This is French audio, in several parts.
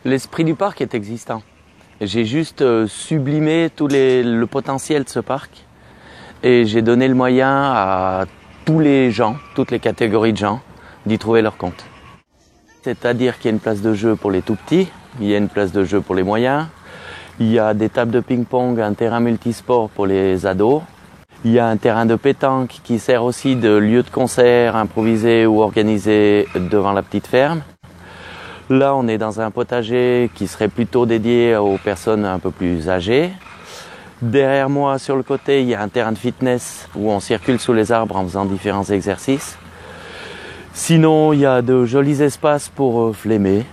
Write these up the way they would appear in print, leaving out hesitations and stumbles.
L'esprit du parc est existant. J'ai juste sublimé le potentiel de ce parc et j'ai donné le moyen à tous les gens, toutes les catégories de gens, d'y trouver leur compte. C'est-à-dire qu'il y a une place de jeu pour les tout petits, il y a une place de jeu pour les moyens, il y a des tables de ping-pong, un terrain multisport pour les ados, il y a un terrain de pétanque qui sert aussi de lieu de concert improvisé ou organisé devant la petite ferme. Là, on est dans un potager qui serait plutôt dédié aux personnes un peu plus âgées. Derrière moi, sur le côté, il y a un terrain de fitness où on circule sous les arbres en faisant différents exercices. Sinon, il y a de jolis espaces pour flémer,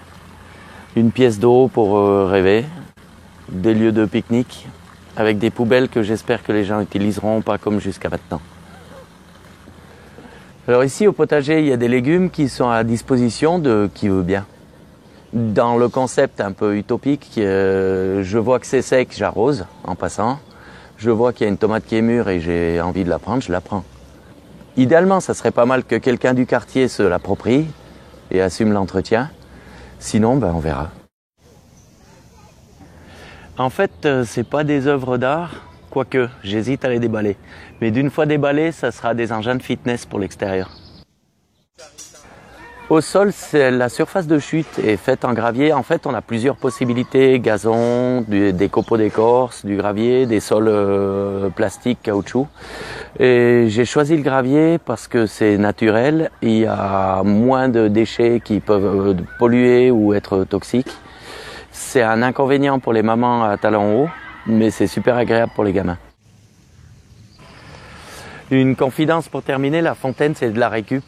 une pièce d'eau pour rêver, des lieux de pique-nique avec des poubelles que j'espère que les gens utiliseront, pas comme jusqu'à maintenant. Alors ici, au potager, il y a des légumes qui sont à disposition de qui veut bien. Dans le concept un peu utopique, je vois que c'est sec, j'arrose en passant. Je vois qu'il y a une tomate qui est mûre et j'ai envie de la prendre, je la prends. Idéalement, ça serait pas mal que quelqu'un du quartier se l'approprie et assume l'entretien. Sinon, on verra. En fait, c'est pas des œuvres d'art, quoique j'hésite à les déballer. Mais d'une fois déballées, ça sera des engins de fitness pour l'extérieur. Au sol, la surface de chute est faite en gravier. En fait, on a plusieurs possibilités, gazon, des copeaux d'écorce, du gravier, des sols plastiques, caoutchouc. Et j'ai choisi le gravier parce que c'est naturel, il y a moins de déchets qui peuvent polluer ou être toxiques. C'est un inconvénient pour les mamans à talons hauts, mais c'est super agréable pour les gamins. Une confidence pour terminer, la fontaine c'est de la récup.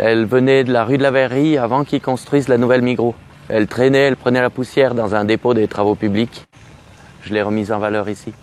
Elle venait de la rue de la Verrerie avant qu'ils construisent la nouvelle Migros. Elle traînait, elle prenait la poussière dans un dépôt des travaux publics. Je l'ai remise en valeur ici.